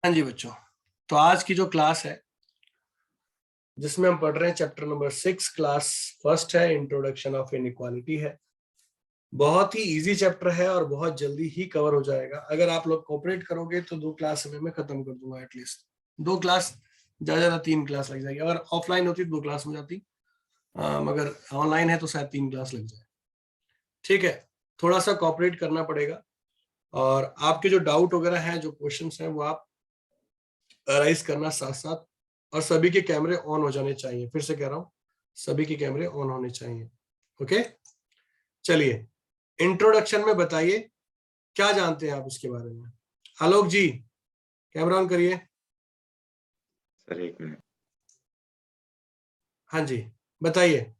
हाँ जी बच्चों, तो आज की जो क्लास है जिसमें हम पढ़ रहे हैं चैप्टर नंबर 6, क्लास फर्स्ट है, इंट्रोडक्शन ऑफ इनइक्वालिटी है। बहुत ही इजी चैप्टर है और बहुत जल्दी ही कवर हो जाएगा। अगर आप लोग कोऑपरेट करोगे तो 2 क्लास में मैं खत्म कर दूंगा। एटलीस्ट 2 क्लास, ज्यादा 3 क्लास लग जाएगी। अगर ऑफलाइन होती तो 2 क्लास में जाती, मगर ऑनलाइन है तो शायद 3 क्लास लग जाए। ठीक है, थोड़ा सा कोऑपरेट करना पड़ेगा और आपके जो डाउट वगैरह हैं, जो क्वेश्चंस हैं, वो आप अराइज करना साथ साथ। और सभी के कैमरे ऑन हो जाने चाहिए। फिर से कह रहा हूं, सभी के कैमरे ऑन होने चाहिए। ओके, चलिए इंट्रोडक्शन में बताइए क्या जानते हैं आप इसके बारे में। आलोक जी, कैमरा ऑन करिए। Sir 1 minute. हाँ जी, बताइए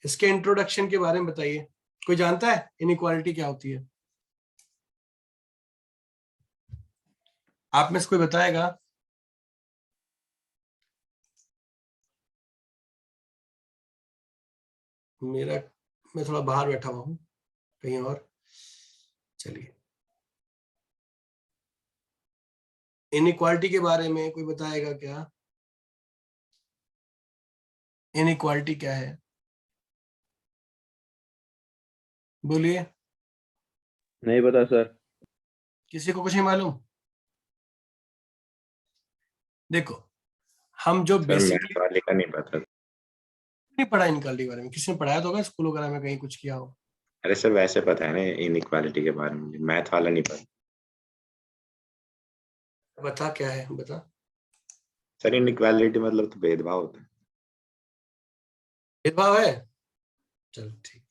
इसके इंट्रोडक्शन के बारे में बताइए। कोई जानता है इनइक्वालिटी क्या होती है? आप में से कोई बताएगा? मेरा, मैं थोड़ा बाहर बैठा हुआ हूँ कहीं और। चलिए, इनइक्वालिटी के बारे में कोई बताएगा क्या? इनइक्वालिटी क्या है, बोलिए। नहीं पता सर। किसी को कुछ नहीं मालूम? देखो, हम जो सर बेसिकली मैथ वाले का नहीं पता। नहीं पढ़ा इनइक्वालिटी के बारे में, किसी ने पढ़ाया तो होगा स्कूल वगैरह में, कहीं कुछ किया हो। अरे सर वैसे पता है ना इनइक्वालिटी के बारे में, मैथ वाला नहीं पता। बता क्या है, बता। सर इनइक्वालिटी मतलब तो भेदभाव होता है। भेदभाव है, चलो ठीक।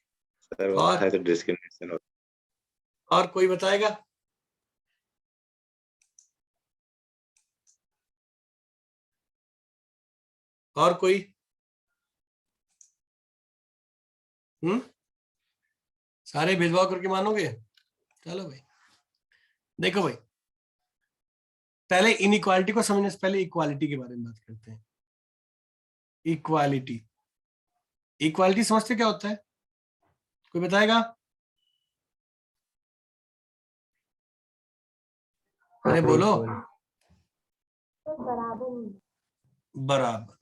सर और होता है तो डिस्क्रिमिनेशन होता और कोई बताएगा? और कोई? सारे भेदभाव करके मानोगे? चलो भाई, देखो भाई, पहले इनइक्वालिटी को समझने से पहले इक्वालिटी के बारे में बात करते हैं। इक्वालिटी, इक्वालिटी समझते क्या होता है? कोई बताएगा? अरे बोलो। बराबर।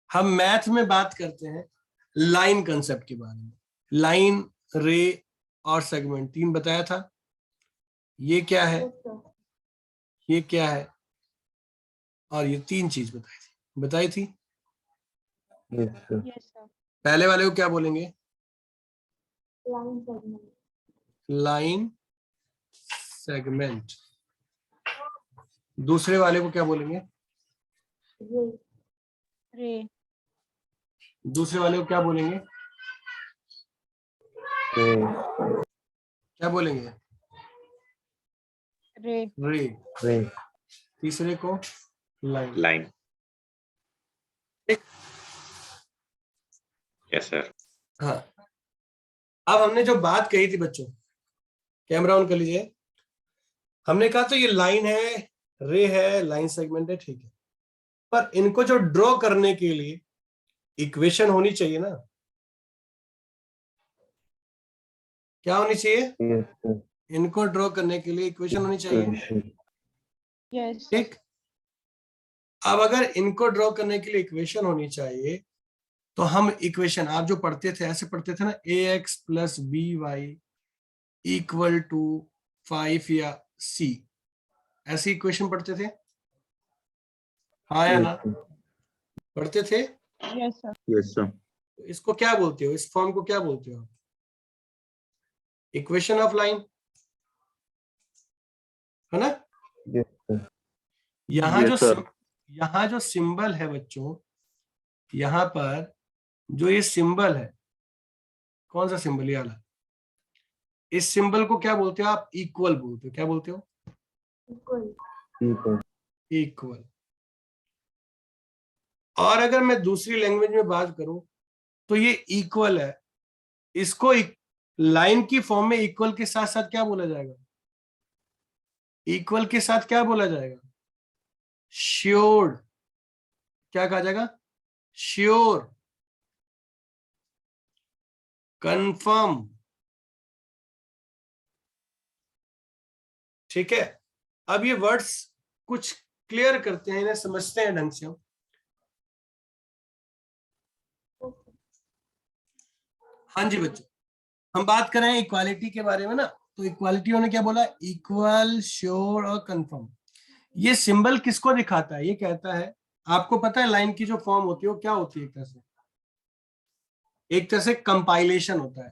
हम मैथ में बात करते हैं लाइन कंसेप्ट के बारे में। लाइन, रे और सेगमेंट, 3 बताया था। ये क्या है, ये क्या है, और ये 3 चीज बताई थी। yes, पहले वाले को क्या बोलेंगे? Line segment. दूसरे वाले को क्या बोलेंगे? रे। दूसरे वाले को क्या बोलेंगे? क्या बोलेंगे? रे। रे। तीसरे को लाइन। है। लाइन। Yes sir. हाँ, अब हमने जो बात कही थी बच्चों, कैमरा ऑन कर लीजिए। हमने कहा तो ये लाइन है, रे है, लाइन सेगमेंट है, ठीक है। पर इनको जो ड्रॉ करने के लिए इक्वेशन होनी चाहिए ना। क्या होनी चाहिए? इनको ड्रॉ करने के लिए इक्वेशन होनी चाहिए। यस। ठीक, अब अगर इनको ड्रॉ करने के लिए इक्वेशन होनी चाहिए तो हम इक्वेशन, आप जो पढ़ते थे ऐसे पढ़ते थे ना, ax plus b y equal to 5 या c, ऐसी इक्वेशन पढ़ते थे? हाँ या ना? पढ़ते थे? Yes sir. yes sir. इसको क्या बोलते हो, इस फॉर्म को क्या बोलते हो? इक्वेशन ऑफ लाइन, है ना? yes sir. यहाँ yes जो sir. यहाँ जो सिंबल है बच्चों, यहाँ पर जो ये सिंबल है, कौन सा सिंबल, ये वाला, इस सिंबल को क्या बोलते हो आप? इक्वल बोलते हो। क्या बोलते हो? इक्वल। और अगर मैं दूसरी लैंग्वेज में बात करूं तो ये इक्वल है, इसको लाइन की फॉर्म में इक्वल के साथ साथ क्या बोला जाएगा? इक्वल के साथ क्या बोला जाएगा? श्योर। क्या कहा जाएगा? Sure, confirm. ठीक है, अब ये वर्ड्स कुछ क्लियर करते हैं, इन्हें समझते हैं ढंग से हम। हाँ जी बच्चों, हम बात करें इक्वालिटी के बारे में ना, तो इक्वालिटी ने क्या बोला, इक्वल, श्योर और कंफर्म। ये सिंबल किसको दिखाता है, ये कहता है, आपको पता है लाइन की जो फॉर्म होती है वो क्या होती है, एक तरह से कंपाइलेशन होता है।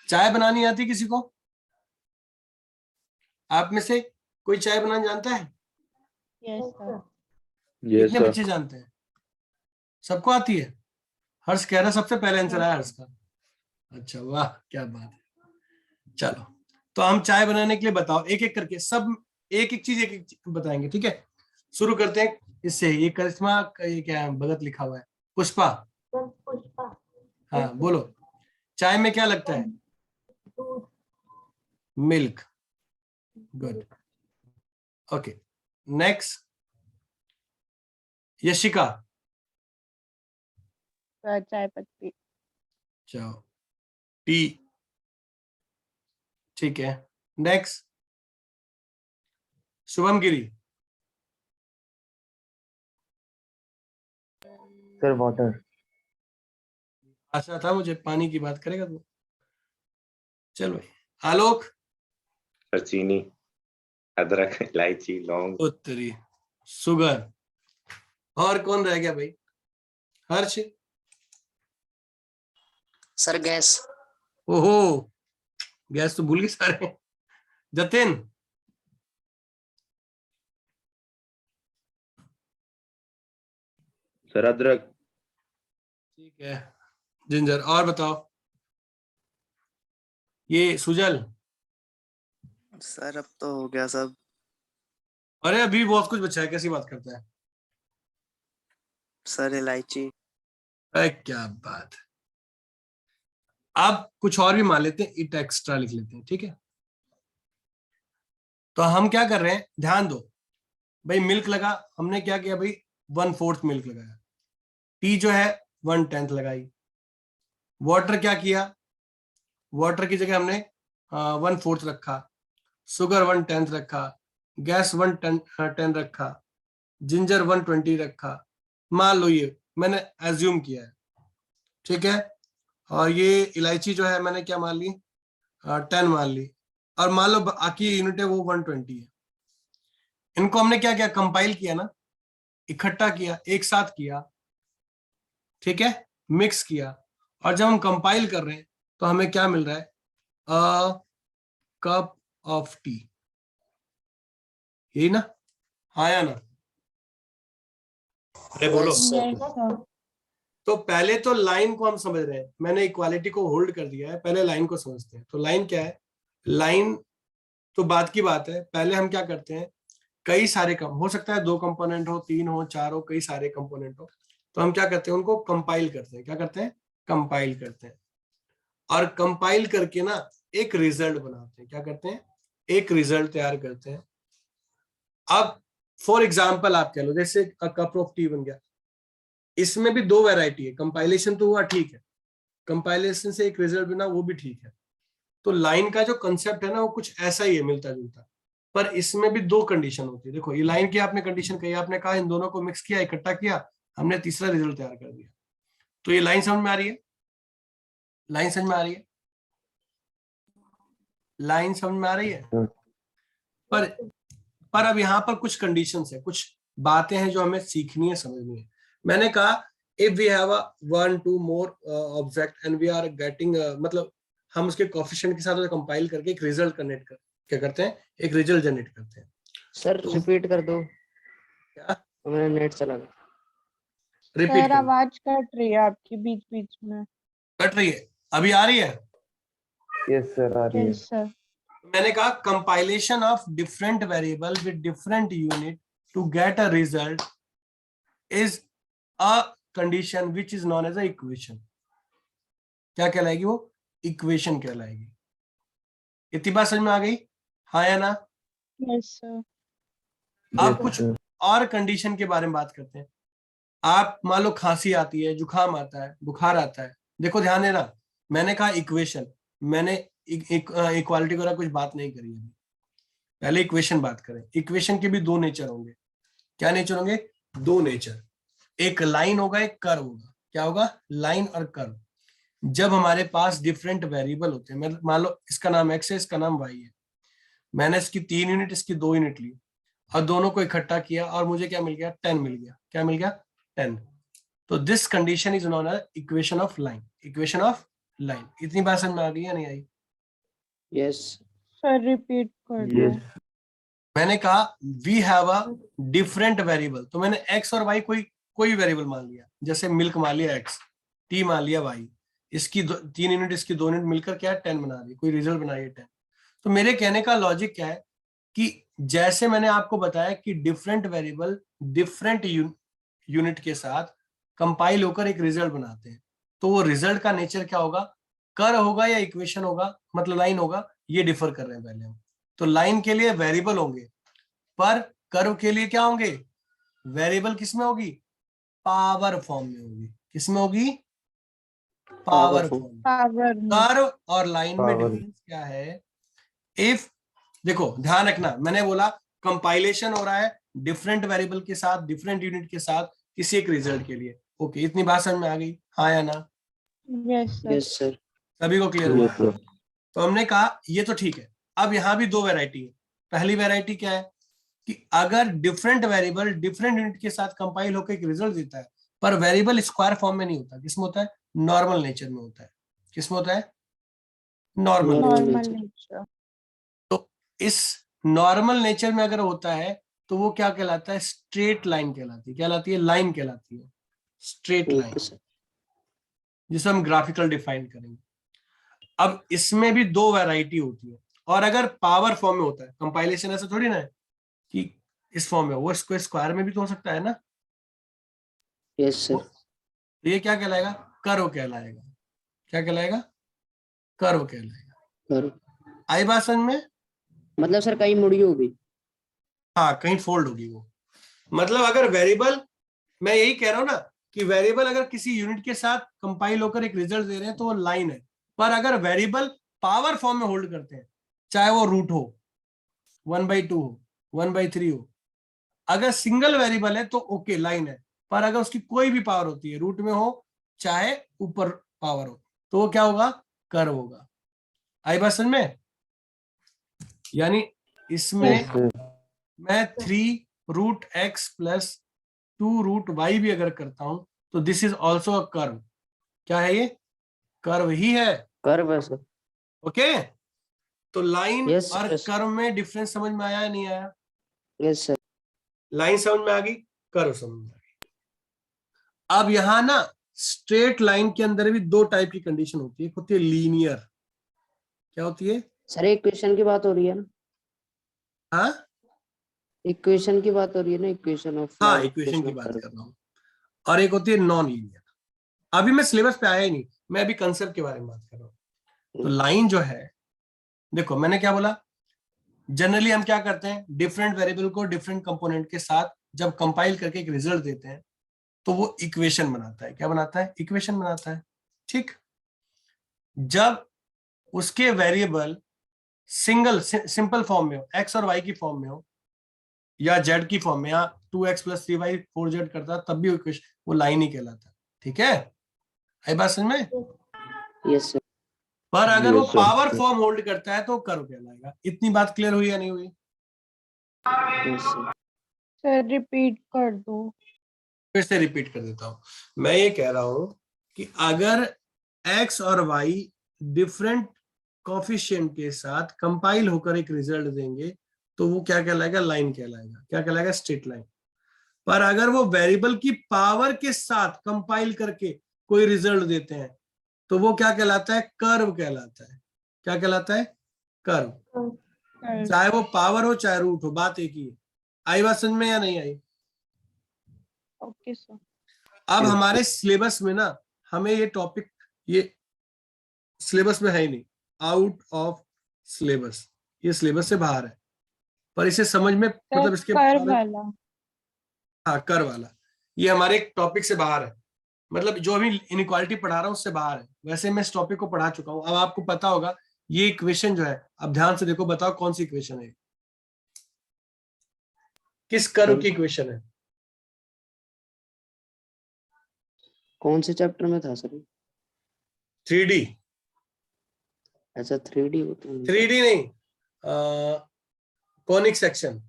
चाय बनानी आती है किसी को, आप में से कोई चाय बनाना जानता है? Yes sir. यस कितने सर। बच्चे जानते हैं? सबको आती है? हर्ष कह रहा सबसे पहले आंसर आया हर्ष का। अच्छा वाह, क्या बात है। चलो तो हम चाय बनाने के लिए बताओ, एक एक करके सब एक एक चीज बताएंगे, ठीक है। शुरू करते हैं इससे, ये करिश्मा, ये क्या है, भगत लिखा हुआ है, पुष्पा। हाँ बोलो, चाय में क्या लगता है? Milk. Good, okay. Next, Yashika. चाय पत्ती। चलो, टी, ठीक है। Next, Shubham Giri. Sir water. आशा था मुझे पानी की बात करेगा तो। चलो भाई, आलोक। सर चीनी, अदरक, इलायची, लौंग। उत्तरी, सुगर। और कौन रह गया भाई? हर्ष। Sir gas. ओहो, गैस तो भूल गए सारे। जतिन। सर अदरक। ठीक है, जिंजर। और बताओ, ये सुजल। सर अब तो हो गया सब। अरे अभी बहुत कुछ बचा है, कैसी बात करता है? सर इलायची। अरे क्या बात है। आप कुछ और भी मान लेते हैं, इट एक्स्ट्रा लिख लेते हैं, ठीक है। तो हम क्या कर रहे हैं, ध्यान दो भाई। मिल्क लगा, हमने क्या किया भाई, 1/4 मिल्क लगाया। टी जो है 1/10 लगाई। वाटर क्या किया, वाटर की जगह हमने 1/4 रखा। शुगर 1/10 रखा। गैस 1/10 रखा। जिंजर 120 रखा। मान लो ये मैंने एज्यूम किया है, ठीक है। और ये इलायची जो है मैंने क्या मान ली, 10 मान ली। और मान लो बाकी यूनिट है वो 120 है। इनको हमने क्या किया, कंपाइल किया ना, इकट्ठा किया, एक साथ किया, ठीक है, मिक्स किया। और जब हम कंपाइल कर रहे हैं तो हमें क्या मिल रहा है, अ कप ऑफ टी, यही ना? हाँ या ना? अरे बोलो। Yes, sir. Yes sir. तो पहले तो लाइन को हम समझ रहे हैं, मैंने इक्वालिटी को होल्ड कर दिया है, पहले लाइन को समझते हैं। तो लाइन क्या है, लाइन तो बात की बात है। पहले हम क्या करते हैं, कई सारे कम हो सकता है, 2 कंपोनेंट हो, 3 हो, 4 हो, कई सारे कंपोनेंट हो, तो हम क्या करते हैं, उनको कंपाइल करते हैं। क्या करते हैं, कंपाइल करते हैं। और कंपाइल करके ना एक रिजल्ट बनाते हैं। क्या करते हैं, एक रिजल्ट तैयार करते हैं। अब फॉर एग्जाम्पल आप कह लो, जैसे कप ऑफ टी बन गया, इसमें भी 2 वैरायटी है। कंपाइलेशन तो हुआ, ठीक है, कंपाइलेशन से एक रिजल्ट बना, वो भी ठीक है। तो लाइन का जो कंसेप्ट है ना, वो कुछ ऐसा ही है, मिलता जुलता। पर इसमें भी 2 कंडीशन होती है। देखो, ये लाइन की आपने कंडीशन कही, आपने कहा इन दोनों को मिक्स किया, इकट्ठा किया, हमने तीसरा रिजल्ट तैयार कर दिया। तो ये लाइन समझ में आ रही है, लाइन समझ में आ रही है, लाइन समझ में आ रही है। पर अब यहाँ पर कुछ कंडीशंस है, कुछ बातें हैं जो हमें सीखनी है, समझनी है। मैंने कहा if we have a 1-2 more object and we are getting, मतलब हम उसके कोएफिशिएंट के साथ कंपाइल करके एक रिजल्ट क्या करते हैं, एक रिजल्ट जनरेट करते हैं। सर तो रिपीट कर दो, क्या मेरा नेट चला गया। रिपीट सर कर, आवाज कट रही है आपकी बीच बीच में। कट रही है, अभी आ रही है? यस सर आ रही है। Yes sir. मैंने कहा compilation of different variable with different unit to get a result is a condition which is known as a equation. क्या कहलाएगी वो, इक्वेशन कहलाएगी। इतनी बात समझ में आ गई, हाँ या ना? Yes sir. अब यस कुछ सर। और कंडीशन के बारे में बात करते हैं। आप मान लो खांसी आती है, जुकाम आता है, बुखार आता है, देखो ध्यान देना, मैंने कहा इक्वेशन, मैंने इक्वालिटी वगैरह कुछ बात नहीं करी है। पहले इक्वेशन बात करें। इक्वेशन के भी 2 नेचर होंगे, क्या नेचर होंगे? दो नेचर, एक लाइन होगा एक कर्व होगा। क्या होगा? लाइन और कर्व। जब हमारे पास डिफरेंट वेरिएबल होते हैं, मान लो इसका नाम x है, इसका नाम y है, मैंने इसकी 3 यूनिट इसकी 2 यूनिट ली और दोनों को इकट्ठा किया और मुझे क्या मिल गया? 10 मिल गया। क्या मिल गया? 10। तो this condition is known as equation of line. Equation of line. इतनी बात समझ में आ गई या नहीं आई? यस सर रिपीट कर दो। Yes. मैंने कहा we have a different variable, तो मैंने x और y कोई वेरिएबल मान लिया, जैसे मिल्क मान लिया x, टी मान लिया y, इसकी 3 यूनिट इसकी 2 यूनिट मिलकर क्या है? 10 बना रही है, कोई रिजल्ट बनाइए 10। तो मेरे कहने का लॉजिक क्या है कि जैसे मैंने आपको बताया कि डिफरेंट वेरिएबल डिफरेंट यूनिट के साथ कंपाइल होकर एक रिजल्ट बनाते हैं, तो वो रिजल्ट का नेचर क्या होगा? कर्व होगा या इक्वेशन होगा, मतलब लाइन होगा? ये डिफर कर रहे हैं पहले हम। तो लाइन के लिए वेरिएबल होंगे, पर कर्व के लिए क्या होंगे? वेरिएबल किसमें होगी? पावर फॉर्म में होगी। किसमें होगी? Power form. पावर में। कर्व और लाइन में Power. डिफरेंस क्या है? इफ देखो ध्यान रखना, मैंने बोला कंपाइलेशन हो रहा है डिफरेंट वेरिएबल के साथ, डिफरेंट यूनिट के साथ, किसी एक रिजल्ट के लिए। ओके, इतनी बात समझ में आ गई? हाँ या ना? Yes sir. यस सर सभी को क्लियर हुआ? Yes, sir. तो हमने कहा ये तो ठीक है। अब यहाँ भी दो वैरायटी है। पहली वैरायटी क्या है कि अगर डिफरेंट वेरिएबल डिफरेंट यूनिट के साथ कंपाइल होकर एक रिजल्ट देता है, पर वेरिएबल स्क्वायर फॉर्म में नहीं होता, किसमें होता है? नॉर्मल नेचर में होता है। किसमें होता है? नॉर्मल। Normal nature. इस नॉर्मल नेचर में अगर होता है तो वो क्या कहलाता है? स्ट्रेट लाइन कहलाती है। क्या कहलाती है? लाइन कहलाती है, स्ट्रेट लाइन, ओके सर जिसे हम ग्राफिकल डिफाइन करेंगे। अब इसमें भी दो वैरायटी होती है, और अगर पावर फॉर्म में होता है, कंपाइलेशन ऐसा थोड़ी ना है कि इस फॉर्म में, वो इसको स्क्वायर में भी तो हो सकता है ना। यस सर तो ये क्या कहलाएगा? कर्व कहलाएगा। क्या कहलाएगा? कर्व कहलाएगा। सर आई बात समझ में? मतलब सर कहीं मुड़ी होगी। हाँ, कहीं फोल्ड होगी वो। मतलब अगर वेरिएबल, मैं यही कह रहा हूं ना कि वेरिएबल अगर किसी यूनिट के साथ कंपाइल होकर एक रिजल्ट दे रहे हैं तो वो लाइन है, पर अगर वेरिएबल पावर फॉर्म में होल्ड करते हैं, चाहे वो रूट हो, 1/2 हो, 1/3 हो, अगर सिंगल वेरिएबल है तो ओके लाइन है, पर अगर उसकी कोई भी पावर होती है, रूट में हो चाहे ऊपर पावर हो, तो वो क्या होगा? कर्व होगा। आई बात समझ में? यानी इसमें Yes, sir. मैं 3√x + 2√y भी अगर करता हूं तो this is also a curve. क्या है ये? कर्व ही है। कर्व है सर। ओके, तो लाइन Yes, और yes. कर्व में डिफरेंस समझ में आया या नहीं आया? यस सर लाइन समझ में आ गई, कर्व समझ में आ गई। अब यहां ना स्ट्रेट लाइन के अंदर भी दो टाइप की कंडीशन होती है। एक होती है लीनियर। क्या होती है? सर इक्वेशन की बात हो रही है ना। हाँ इक्वेशन की बात हो रही है ना। इक्वेशन ऑफ हाँ, इक्वेशन की बात कर रहा हूं। और एक होती है नॉन लीनियर। अभी मैं सिलेबस पे आया ही नहीं, मैं अभी कंसेप्ट के बारे में बात कर रहा हूं। तो लाइन जो है, देखो मैंने क्या बोला, जनरली हम क्या करते हैं, डिफरेंट वेरिएबल को डिफरेंट कंपोनेंट के साथ जब कंपाइल करके एक रिजल्ट देते हैं तो वो इक्वेशन बनाता है। क्या बनाता है? इक्वेशन बनाता है। ठीक, जब उसके वेरिएबल सिंगल सिंपल फॉर्म में हो, एक्स और वाई की फॉर्म में हो, या जेड की फॉर्म में, या 2x + 3y 4z करता, तब भी इक्वेशन, वो लाइन ही कहलाता। ठीक है, आई बात समझ में? यस सर पर अगर वो Yes, sir. Power form hold करता है तो कर्व कहलाएगा। इतनी बात क्लियर हुई या नहीं हुई? यस सर सर रिपीट कर दो। फिर से रिपीट कर देता हूं। मैं ये कह रहा हूं कि अगर x और y डिफरेंट कोफिशिएंट के साथ कंपाइल होकर एक रिजल्ट देंगे तो वो क्या कहलाएगा? लाइन कहलाएगा। क्या कहलाएगा? Straight line. पर अगर वो वेरिएबल की पावर के साथ कंपाइल करके कोई रिजल्ट देते हैं तो वो क्या कहलाता है? कर्व कहलाता है। क्या कहलाता है? कर्व। चाहे वो पावर हो चाहे रूट हो, बात एक ही है। आई बात समझ में या नहीं आई? Okay sir. अब हमारे सिलेबस में ना, हमें ये टॉपिक, ये सिलेबस में है ही नहीं, आउट ऑफ सिलेबस, ये सिलेबस से बाहर है, पर इसे समझ में, मतलब इसके कर्व वाला। हाँ, कर्व वाला, ये हमारे टॉपिक से बाहर है। मतलब जो अभी इनइक्वालिटी पढ़ा रहा हूँ उससे बाहर है। वैसे मैं इस टॉपिक को पढ़ा चुका हूँ। अब आपको पता होगा ये इक्वेशन जो है, अब ध्यान से देखो, बताओ कौन सी इक्वेशन है? किस कर्व की इक्वेशन है? कौन से चैप्टर में था सर? 3D। अच्छा 3D होता है। 3D नहीं, कॉनिक सेक्शन।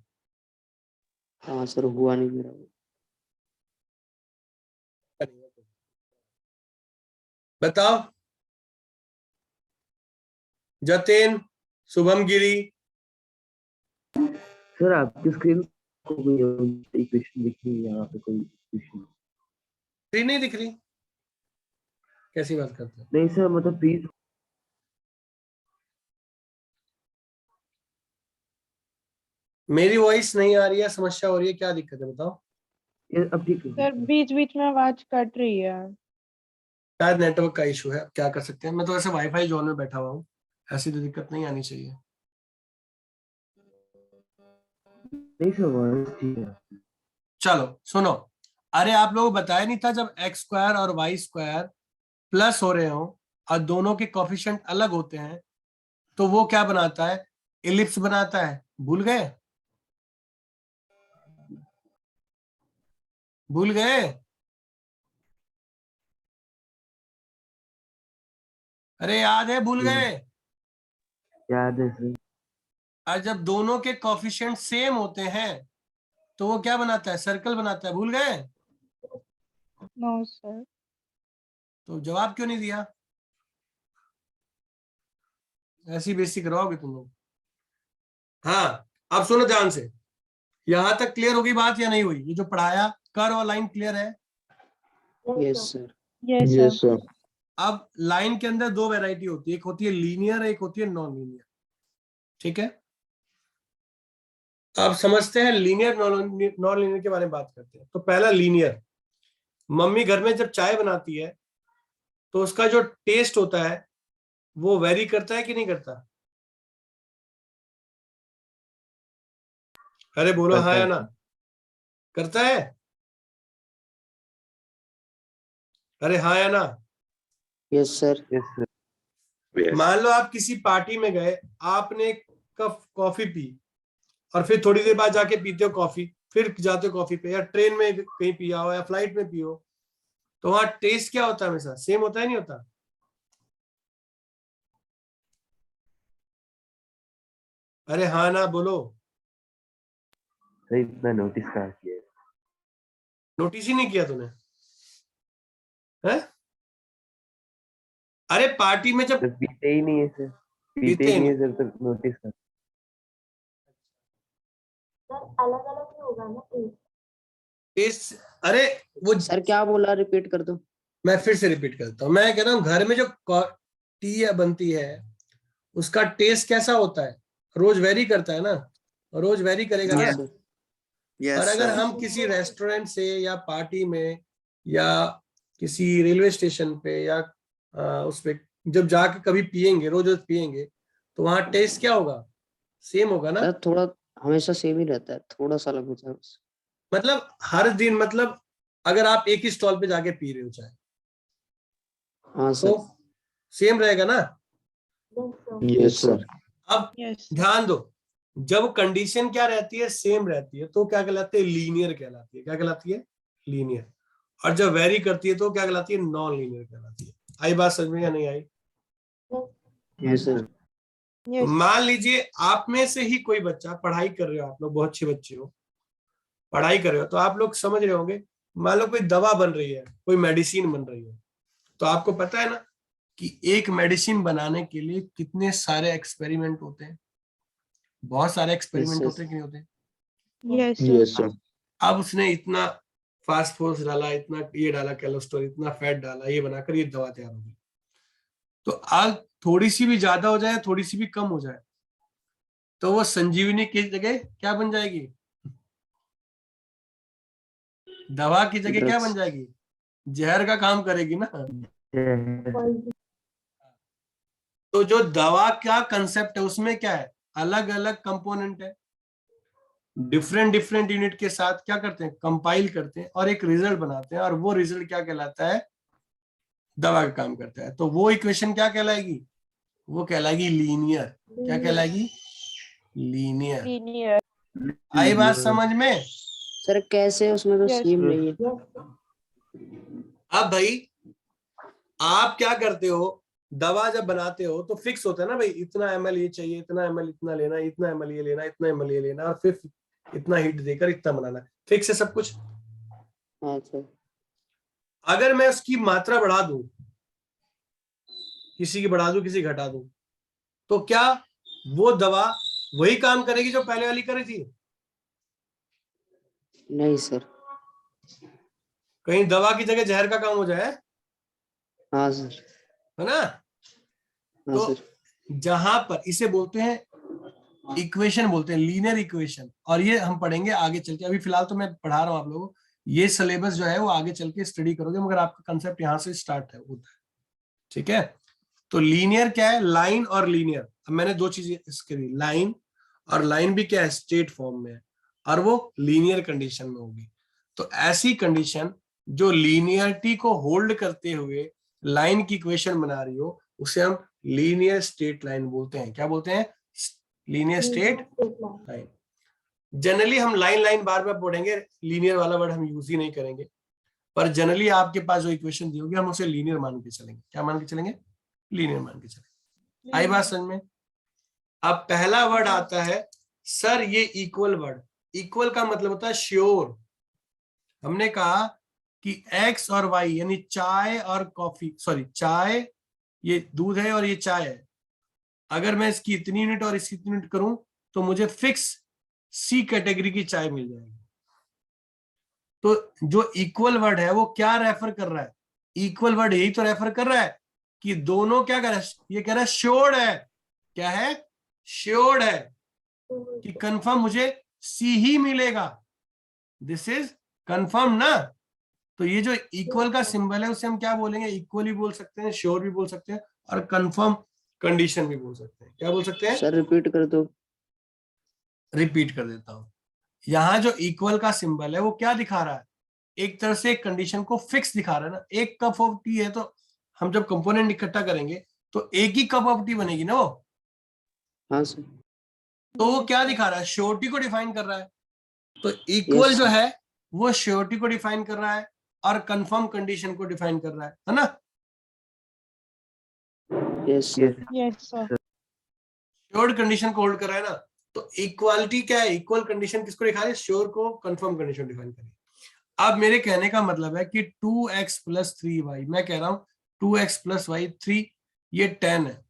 हाँ सर हुआ नहीं मेरा। बताओ जतिन, शुभम गिरी। सर आपकी स्क्रीन को कोई इक्वेशन दिख रही है यहाँ पे, कोई इक्वेशन? स्क्रीन नहीं दिख रही? कैसी बात करते हो? नहीं सर, मतलब प्लीज। मेरी वॉइस नहीं आ रही है, समस्या हो रही है, क्या दिक्कत है बताओ। अब ठीक है सर बीच बीच में आवाज कट रही है। शायद नेटवर्क का इशू है, अब क्या कर सकते हैं। मैं तो ऐसे वाईफाई जोन में बैठा हुआ हूँ, ऐसी तो दिक्कत नहीं आनी चाहिए। नहीं सर, वॉइस ठीक है। चलो सुनो, अरे आप लोगों को बताया नहीं था जब एक्स स्क्वायर और वाई स्क्वायर प्लस हो रहे हो और दोनों के कोफिशिएंट अलग होते हैं तो वो क्या बनाता है? इलिप्स बनाता है। भूल गए? भूल गए? अरे याद है, भूल गए? याद है सर। और जब दोनों के कोफिशिएंट सेम होते हैं तो वो क्या बनाता है? सर्कल बनाता है। भूल गए? No sir. तो जवाब क्यों नहीं दिया? ऐसी बेइज्जती करवाओगे तुम लोग। हाँ, अब सुनो ध्यान से, यहां तक क्लियर होगी बात या नहीं हुई? ये जो पढ़ाया कर्व और लाइन क्लियर है? Yes sir. Yes sir. अब लाइन के अंदर दो वैरायटी होती है, एक होती है लीनियर, एक होती है नॉन लीनियर। ठीक है, अब समझते हैं लीनियर नॉन लीनियर के बारे में बात करते हैं। तो पहला लीनियर, मम्मी घर में जब चाय बनाती है तो उसका जो टेस्ट होता है वो वेरी करता है कि नहीं करता? अरे बोलो हाँ या ना। करता है? अरे हाँ या ना। Yes sir. Yes sir. Yes. मान लो आप किसी पार्टी में गए, आपने एक कप कॉफी पी और फिर थोड़ी देर बाद जाके पीते हो कॉफी, फिर जाते हो कॉफी पे, या ट्रेन में कहीं पिया हो या फ्लाइट में पियो, तो वहां टेस्ट क्या होता है? हमेशा सेम होता है नहीं होता? अरे हाँ ना बोलो। सर इतना नोटिस कहाँ किया है? नोटिस ही नहीं किया तूने है? अरे पार्टी में जब सर पीते ही नहीं है सर, पीते ही नहीं है सर, तो नोटिस कर। अलग अलग ही होगा ना टेस्ट, अरे वो सर क्या बोला, रिपीट कर दो। मैं फिर से रिपीट करता हूँ, मैं कह रहा हूँ घर में जो टी बनती है उसका टेस्ट कैसा होता है? रोज वेरी करता है ना, रोज वेरी करेगा हाँ ना। सर। और अगर हम किसी रेस्टोरेंट से या पार्टी में या किसी रेलवे स्टेशन पे या उस पे जब जाके कभी पियेंगे, रोज रोज पियेंगे, तो वहां टेस्ट क्या होगा? सेम होगा ना। सर थोड़ा हमेशा सेम ही रहता है, थोड़ा सा अलग होता है बस। मतलब हर दिन, मतलब अगर आप एक ही स्टॉल पे जाके पी रहे हो चाय हाँ तो सर। सेम रहेगा ना। Yes sir. अब यस ध्यान दो, जब कंडीशन क्या रहती है? सेम रहती है, तो क्या कहलाती है? लीनियर कहलाती है। क्या कहलाती है? लीनियर। और जब वेरी करती है तो क्या कहलाती है? नॉन लीनियर कहलाती है। आई बात समझ में या नहीं आई? Yes sir. यस। मान लीजिए आप में से ही कोई बच्चा पढ़ाई कर रहे हो, आप लोग बहुत अच्छे बच्चे हो, पढ़ाई कर रहे हो, तो आप लोग समझ रहे होंगे, मान लो कोई दवा बन रही है, कोई मेडिसिन बन रही है, तो आपको पता है ना कि एक मेडिसिन बनाने के लिए कितने सारे एक्सपेरिमेंट होते हैं? बहुत सारे एक्सपेरिमेंट होते हैं कि नहीं होते? Yes yes sir. अब उसने इतना फास्फोरस डाला, इतना ये डाला कोलेस्ट्रॉल, इतना फैट डाला, ये बनाकर ये दवा तैयार होगी। तो आग थोड़ी सी भी ज्यादा हो जाए, थोड़ी सी भी कम हो जाए, तो वो संजीवनी की जगह क्या बन जाएगी? दवा की जगह क्या बन जाएगी? जहर का काम करेगी ना। तो जो दवा का कंसेप्ट है उसमें क्या है? अलग अलग कंपोनेंट है, डिफरेंट डिफरेंट यूनिट के साथ क्या करते हैं? कंपाइल करते हैं और एक रिजल्ट बनाते हैं, और वो रिजल्ट क्या कहलाता है? दवा का काम करता है। तो वो इक्वेशन क्या कहलाएगी? वो कहलाएगी लीनियर। क्या कहलाएगी? लीनियर। लीनियर। आई बात समझ में? सर कैसे, उसमें तो Yes. सेम नहीं है। अब भाई आप क्या करते हो, दवा जब बनाते हो तो फिक्स होता है ना भाई, इतना ml ये चाहिए, इतना ml इतना लेना, इतना ml ये लेना, इतना ml ये लेना, और फिर इतना हीट देकर इतना बनाना, फिक्स है सब कुछ। हाँ सर। अगर मैं उसकी मात्रा बढ़ा दूं, किसी की बढ़ा दूं किसी की घटा दूं, तो क्या वो दवा वही काम करेगी जो पहले वाली करी थी? नहीं सर। कहीं दवा की जगह जहर का काम हो जाए, हाँ सर। है ना? हाँ तो सर। जहां पर इसे बोलते हैं इक्वेशन, बोलते हैं लीनियर इक्वेशन, और ये हम पढ़ेंगे आगे चल के। अभी फिलहाल तो मैं पढ़ा रहा हूं आप लोगों को, ये सिलेबस जो है वो आगे चल के स्टडी करोगे, मगर आपका कंसेप्ट यहां से स्टार्ट है होता है। ठीक है, तो लीनियर क्या है, लाइन और लीनियर। अब मैंने दो चीजें इसके दी, लाइन और लाइन भी क्या है, स्टेट फॉर्म में है, और वो लीनियर कंडीशन में होगी। तो ऐसी कंडीशन जो लीनियरिटी को होल्ड करते हुए लाइन की इक्वेशन बना रही हो, उसे हम लीनियर स्टेट लाइन बोलते हैं। क्या बोलते हैं? Linear state line. जनरली हम लाइन लाइन बार बार पढ़ेंगे, लीनियर वाला वर्ड हम यूज ही नहीं करेंगे, पर जनरली आपके पास जो इक्वेशन दी होगी हम उसे लीनियर मान के चलेंगे। क्या मान के चलेंगे? लीनियर मान के चलेंगे। आई बात समझ में? अब पहला वर्ड आता है सर ये इक्वल वर्ड। इक्वल का मतलब होता है श्योर। हमने कहा कि एक्स और वाई यानी चाय और कॉफी, सॉरी चाय, ये दूध है और ये चाय है, अगर मैं इसकी इतनी यूनिट और इसकी इतनी यूनिट करूं तो मुझे फिक्स सी कैटेगरी की चाय मिल जाएगी। तो जो इक्वल वर्ड है वो क्या रेफर कर रहा है? इक्वल वर्ड यही तो रेफर कर रहा है कि दोनों क्या कर रहा है, ये कह रहा है श्योर्ड है। क्या है? श्योर्ड है कि कंफर्म मुझे सी ही मिलेगा। दिस इज कंफर्म ना। तो ये जो इक्वल का सिंबल है उसे हम क्या बोलेंगे? इक्वल भी बोल सकते हैं, श्योर भी बोल सकते हैं, और कंफर्म कंडीशन भी बोल सकते हैं। क्या बोल सकते हैं? सर रिपीट कर दो। रिपीट कर देता हूं। यहां जो इक्वल का सिंबल है वो क्या दिखा रहा है? एक तरह से एक कंडीशन को फिक्स दिखा रहा है ना। एक कप ऑफ टी है तो हम जब कंपोनेंट इकट्ठा करेंगे तो एक ही कप ऑफ टी बनेगी ना वो। हाँ सर। तो वो क्या दिखा रहा है? श्योरिटी को डिफाइन कर रहा है। तो इक्वल यस जो सर। है वो श्योरिटी को डिफाइन कर रहा है और कंफर्म कंडीशन को डिफाइन कर रहा है ना? Yes sir. Yes, sir. Assured condition को होल्ड कर रहा है ना। तो इक्वालिटी क्या है? इक्वल कंडीशन किसको दिखा रही है? श्योर को कंफर्म कंडीशन डिफाइन करिए। अब मेरे कहने का मतलब है कि 2x + 3y, मैं कह रहा हूं 2x + y 3, ये 10 है।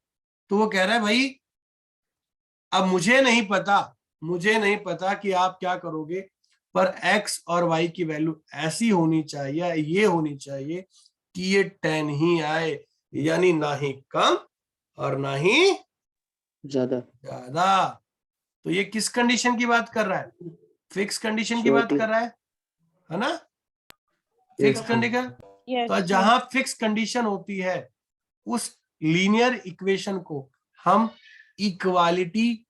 तो वो कह रहा है भाई अब मुझे नहीं पता कि आप क्या करोगे, पर x और y की वैल्यू ऐसी होनी चाहिए, ये होनी चाहिए कि ये 10 ही आए, यानी ना ही कम और ना ही ज्यादा। ज्यादा। तो ये किस कंडीशन की बात कर रहा है? फिक्स कंडीशन की बात श्योरिटी। कर रहा है ना? Fix yes sir. Condition. Yes, तो sir. जहां फिक्स कंडीशन होती है उस लीनियर इक्वेशन को हम इक्वालिटी,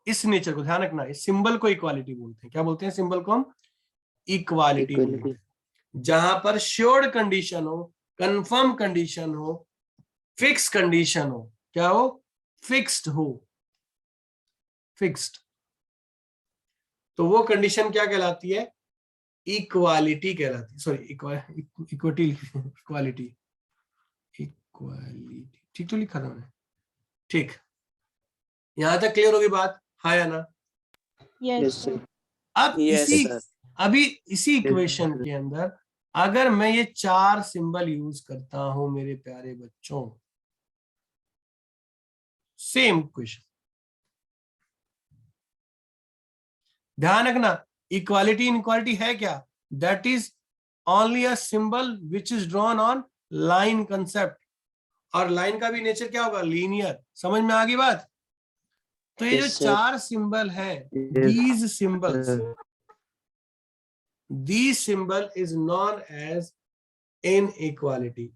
इस नेचर को ध्यान रखना, इस सिंबल को इक्वालिटी बोलते हैं। क्या बोलते हैं? सिंबल को हम इक्वालिटी बोलते इक्वलिटी। हैं। जहां पर श्योर्ड कंडीशन हो, कंफर्म कंडीशन हो, फिक्स कंडीशन हो, क्या हो? फिक्स्ड हो, फिक्स्ड। तो वो कंडीशन क्या कहलाती है? इक्वालिटी कहलाती है। सॉरी, इक्विटी, इक्वालिटी, इक्वालिटी ठीक तो लिखा था मैंने? ठीक, यहां तक क्लियर होगी बात? हाँ या ना? Yes, yes sir. सर। अब यस इसी, सर। अभी इसी इक्वेशन के अंदर अगर मैं ये 4 सिंबल यूज करता हूं मेरे प्यारे बच्चों, सेम इक्वेशन, ध्यान रखना, इक्वालिटी इनइक्वालिटी है क्या? That is only a symbol which is drawn on line concept, और लाइन का भी नेचर क्या होगा? लीनियर। समझ में आ गई बात? तो ये जो यस सर। 4 सिंबल है, Yes, these symbols, sir. The symbol is known as inequality.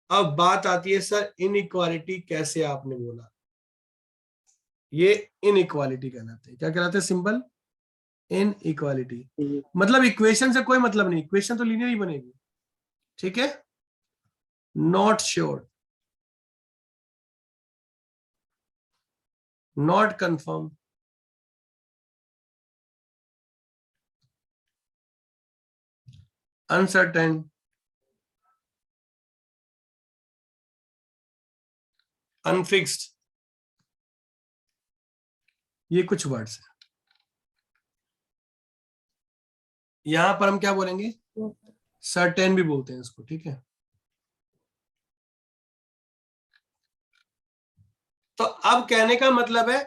अब बात आती है सर इनइक्वालिटी कैसे आपने बोला? ये इनइक्वालिटी कहलाते हैं। क्या कहलाते हैं? Symbol inequality. मतलब इक्वेशन से कोई मतलब नहीं, इक्वेशन तो लीनियर ही बनेगी। ठीक है, not sure, not confirm, uncertain, unfixed, ये कुछ वर्ड्स है। यहां पर हम क्या बोलेंगे, सर्टेन भी बोलते हैं इसको, ठीक है। तो अब कहने का मतलब है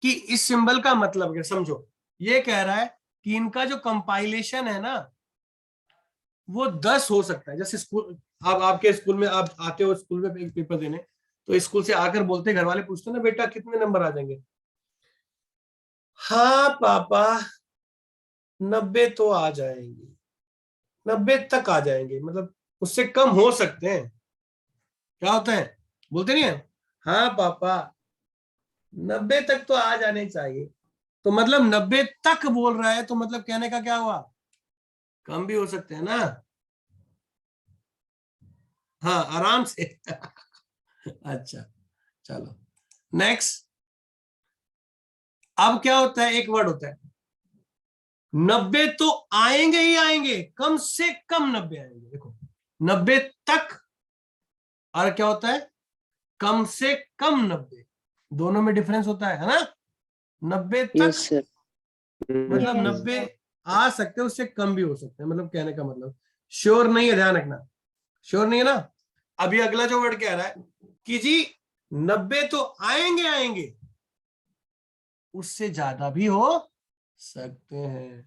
कि इस सिंबल का मतलब क्या, समझो। ये कह रहा है कि इनका जो कंपाइलेशन है ना वो 10 हो सकता है। जैसे स्कूल, अब आपके स्कूल में आप आते हो स्कूल में एक पेपर देने, तो स्कूल से आकर बोलते, घर वाले पूछते ना बेटा कितने नंबर आ जाएंगे, हाँ पापा 90 तो आ जाएंगे, 90 तक आ जाएंगे, मतलब उससे कम हो सकते हैं। क्या होता है, बोलते नहीं है, हाँ पापा 90 तक तो आ जाने चाहिए। तो मतलब 90 तक बोल रहा है, तो मतलब कहने का क्या हुआ, कम भी हो सकते हैं ना। हाँ आराम से अच्छा चलो नेक्स्ट। अब क्या होता है, एक वर्ड होता है 90 तो आएंगे ही आएंगे, कम से कम 90 आएंगे। देखो 90 तक, और क्या होता है कम से कम 90, दोनों में डिफरेंस होता है ना। 90 तक यस सर। मतलब Yes. 90 आ सकते हैं, उससे कम भी हो सकते हैं, मतलब कहने का मतलब श्योर नहीं है, ध्यान रखना, श्योर नहीं है ना। अभी अगला जो वर्ड कह रहा है कि जी 90 तो आएंगे आएंगे, उससे ज्यादा भी हो सकते हैं।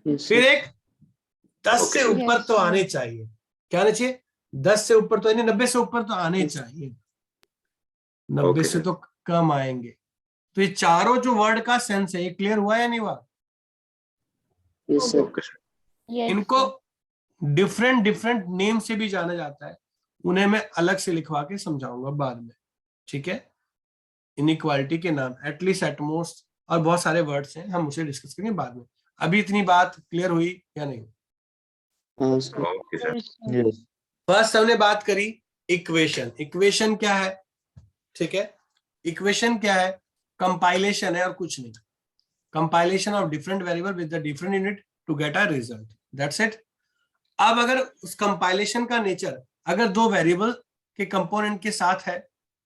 यस फिर सर। एक 10 से Okay. ऊपर Yes, तो sir. आने चाहिए, क्या आने चाहिए, 10 से ऊपर तो, यानी 90 से ऊपर तो आने Yes. चाहिए, 90 Okay, से sir. तो कम आएंगे। तो ये चारों जो वर्ड का सेंस है, ये क्लियर हुआ या नहीं हुआ। Yes sir. Okay, sir. Yes, इनको sir. डिफरेंट डिफरेंट नेम से भी जाना जाता है, उन्हें मैं अलग से लिखवा के समझाऊंगा बाद में, ठीक है। इनइक्वालिटी के नाम एटलीस्ट, एटमोस्ट, और बहुत सारे वर्ड्स हैं, हम उसे डिस्कस करेंगे बाद में। अभी इतनी बात क्लियर हुई या नहीं। हाँ sir. Okay, sir. Yes, sir. Yes. First हमने बात करी इक्वेशन। इक्वेशन क्या है, ठीक है, इक्वेशन क्या है, कंपाइलेशन है और कुछ नहीं। Compilation of different variable with the different unit to get a result, that's it. अब अगर उस कंपाइलेशन का नेचर अगर दो वेरिएबल के कंपोनेंट के साथ है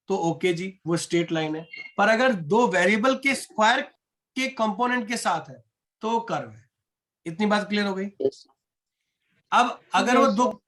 तो ओके जी, वो स्ट्रेट लाइन है। पर अगर दो वेरिएबल के स्क्वायर के कंपोनेंट के साथ है तो वो कर्व है। इतनी बात क्लियर हो गई। यस। अब अगर वो Yes, दो sir.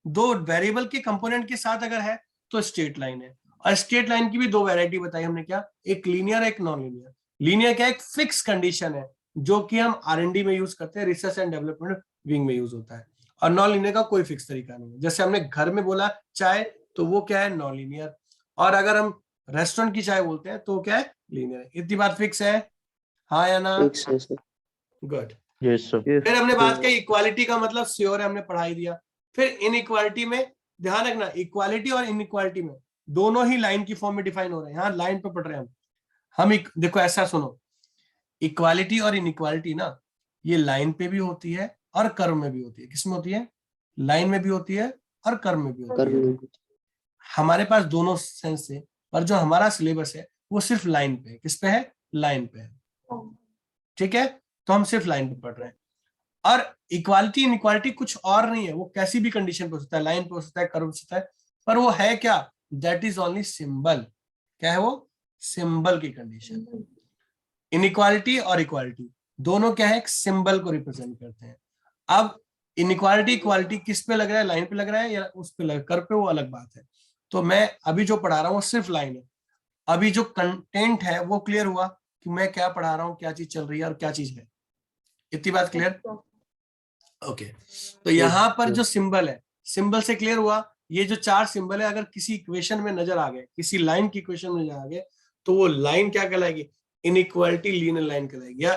दो वेरिएबल के कंपोनेंट के साथ अगर है तो स्ट्रेट लाइन है। और स्ट्रेट लाइन की भी दो वैरायटी बताई हमने, क्या, एक लीनियर एक नॉन लीनियर। लीनियर क्या, एक फिक्स कंडीशन है जो कि हम R&D में यूज करते हैं, रिसर्च एंड डेवलपमेंट विंग में यूज होता है। और नॉन लीनियर का कोई फिक्स तरीका नहीं है। जैसे हमने घर में बोला चाय, तो वो क्या है, नॉन लीनियर। और अगर हम रेस्टोरेंट की चाय बोलते हैं तो क्या है, लीनियर। इतनी बात फिक्स है, हाँ या ना। फिक्स है sir. Good. Yes, sir. Yes. फिर हमने बात की इक्वालिटी का मतलब श्योर है, हमने पढ़ाई दिया। फिर इनइक्वालिटी में ध्यान रखना, इक्वालिटी और इनइक्वालिटी में दोनों ही लाइन की फॉर्म में डिफाइन हो रहे हैं। यहाँ लाइन पे पढ़ रहे हैं हम देखो ऐसा सुनो, इक्वालिटी और इनइक्वालिटी ना ये लाइन पे भी होती है और कर्व में भी होती है। किसमें होती है, लाइन में भी होती है और कर्व में भी होती कर है। लो। हमारे पास दोनों सेंस है, पर जो हमारा सिलेबस है वो सिर्फ लाइन पे है। किस पे है, लाइन पे है, ठीक है। तो हम सिर्फ लाइन पे पढ़ रहे हैं। और इक्वालिटी इनइक्वालिटी कुछ और नहीं है, वो कैसी भी कंडीशन पे हो सकता है, लाइन पे हो सकता है, कर्व हो सकता है, पर वो है क्या, दैट इज ओनली सिंबल। क्या है वो, सिंबल की कंडीशन। इनइक्वालिटी और इक्वालिटी दोनों क्या है, एक सिंबल को रिप्रेजेंट करते हैं। अब इनइक्वालिटी इक्वालिटी किस पे लग रहा है, लाइन पे लग रहा है या उस पे लग, कर्व पे, वो अलग बात है। तो मैं अभी जो पढ़ा रहा हूँ वो सिर्फ लाइन है। अभी जो कंटेंट है वो क्लियर हुआ कि मैं क्या पढ़ा रहा हूँ, क्या चीज चल रही है और क्या चीज है। इतनी बात क्लियर, ओके। तो यहां पर जो सिंबल है, सिंबल से क्लियर हुआ, ये जो चार सिंबल है अगर किसी इक्वेशन में नजर आ गए, किसी लाइन की इक्वेशन में नजर आ गए, तो वो लाइन क्या कहलाएगी, इनइक्वालिटी लीनियर लाइन कहलाएगी, या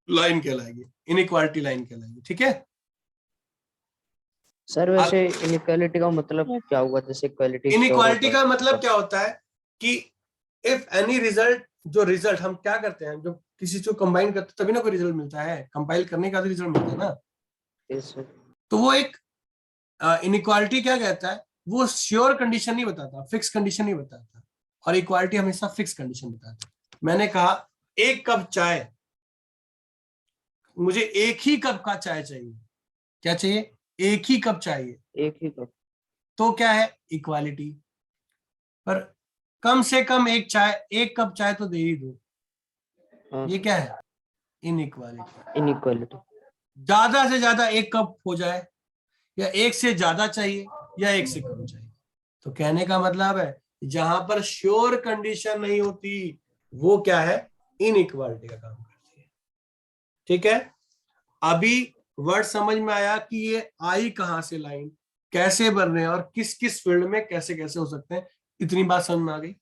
लाइन कहलाएगी, इनइक्वालिटी लाइन कहलाएगी, ठीक है। सर वैसे इनइक्वालिटी का मतलब क्या हुआ, जैसे इक्वालिटी इनइक्वालिटी का मतलब क्या होता है कि इफ एनी रिजल्ट, जो रिजल्ट हम क्या करते हैं, जो किसी चीज को कंबाइन करते हैं तभी ना कोई रिजल्ट मिलता है, कंपाइल करने का रिजल्ट मिलता है ना। Yes sir. तो वो एक इनइक्वालिटी क्या कहता है, वो श्योर कंडीशन नहीं बताता, फिक्स कंडीशन नहीं बताता, और इक्वालिटी हमेशा फिक्स कंडीशन बताता है। मैंने कहा एक कप चाय, मुझे एक ही कप का चाय चाहिए, क्या चाहिए, एक ही कप चाहिए, एक ही कप। तो क्या है, इक्वालिटी। पर कम से कम एक कप चाय तो दे ही दो। हाँ, ये क्या है? इनइक्वालिटी। इनइक्वालिटी। ज्यादा से ज्यादा एक कप हो जाए, या एक से ज्यादा चाहिए, या एक से कम चाहिए। तो कहने का मतलब है जहां पर श्योर कंडीशन नहीं होती वो क्या है? इनइक्वालिटी का काम करती है। ठीक है, अभी वर्ड समझ में आया कि ये आई कहां से लाइन कैसे बन रहे हैं और किस किस फील्ड में कैसे कैसे हो सकते हैं। इतनी बात समझ में आ गई?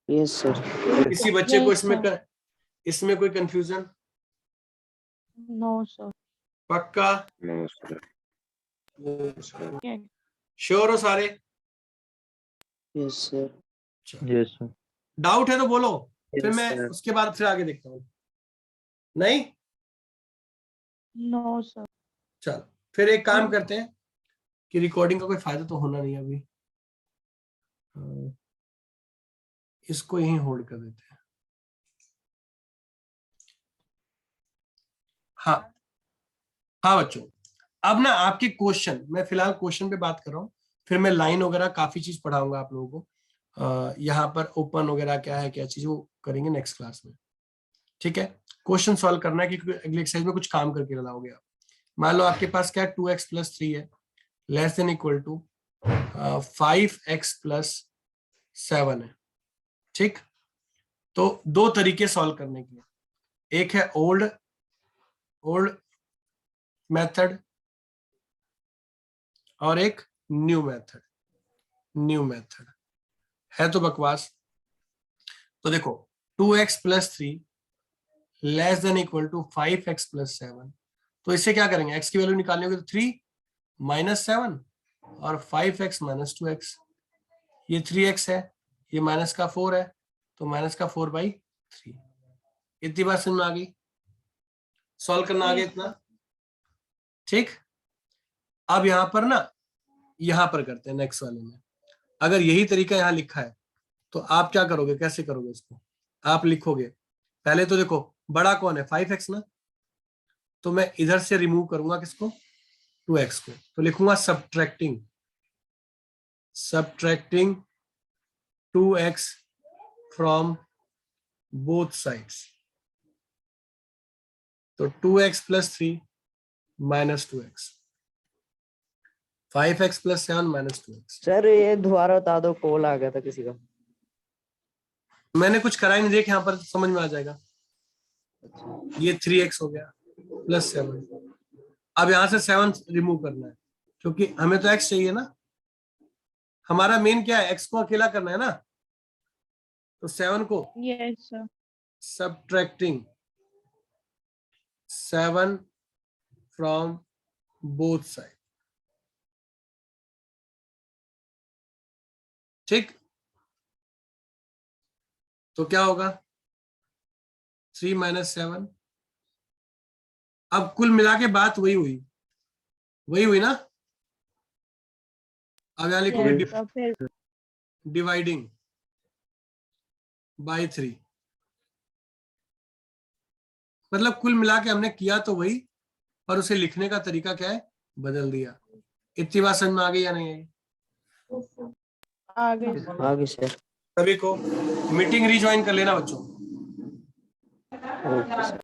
Yes sir. किसी बच्चे को Yes, sir. इसमें कोई कंफ्यूजन? No, sir. पक्का? No sir. Yes. श्योर हो सारे? Yes sir. Yes sir. Doubt है तो बोलो, फिर Yes, मैं sir. उसके बाद फिर आगे देखता हूँ। नहीं? No, sir. चल फिर एक काम करते हैं कि रिकॉर्डिंग का कोई फायदा तो होना नहीं अभी, इसको यहीं होल्ड कर देते हैं। हाँ हाँ बच्चों, अब ना आपके क्वेश्चन, मैं फिलहाल क्वेश्चन पे बात कर रहा हूँ, फिर मैं लाइन वगैरह काफी चीज पढ़ाऊंगा आप लोगों को। यहाँ पर ओपन वगैरह क्या है, क्या चीज, वो करेंगे नेक्स्ट क्लास में। ठीक है, क्वेश्चन सॉल्व करना है क्योंकि अगली एक्सरसाइज में कुछ काम करके लाओगे आप। मान लो आपके पास क्या है, 2x + 3 है less than equal to 5x + 7 है। ठीक, तो दो तरीके सॉल्व करने के, एक है ओल्ड मेथड और एक न्यू मेथड है तो बकवास। तो देखो 2x + 3 less than equal to 5x + 7, तो इससे क्या करेंगे, x की वैल्यू निकालनी होगी तो 3 - 7 और 5x - 2x, ये 3x है, ये माइनस का 4 है, तो -4/3। इतनी बात समझ में आ गई? सॉल्व करना आ गया Yes, इतना? ठीक, अब यहां पर ना, यहां पर करते हैं नेक्स्ट वाले में। अगर यही तरीका यहां लिखा है तो आप क्या करोगे, कैसे करोगे इसको? आप लिखोगे पहले तो देखो बड़ा कौन है, 5x ना, तो मैं इधर से रिमूव करूंगा किसको, 2x को, तो लिखूंगा subtracting 2x from both sides. तो 2x + 3 - 2x, 5x + 7 - 2x। Sir ये दोबारा बता दो, कॉल आ गया था किसी का। मैंने कुछ करा ही नहीं, देख यहाँ पर समझ में आ जाएगा। ये 3x हो गया +7। अब यहां से 7 रिमूव करना है क्योंकि हमें तो x चाहिए ना, हमारा मेन क्या है, x को अकेला करना है ना, तो 7 को yes, sir. Subtracting 7 from both side. ठीक, तो क्या होगा, 3 - 7। अब कुल मिला के बात वही हुई ना। अब यहां लिखोगे Yes, sir. फिर डिवाइडिंग बाय 3, मतलब कुल मिला के हमने किया तो वही, पर उसे लिखने का तरीका क्या है, बदल दिया। इतनी बात समझ में आ गई या नहीं आई? Yes, sir. आगे आगे सर। सभी को मीटिंग रिज्वाइन कर लेना बच्चों। Okay sir.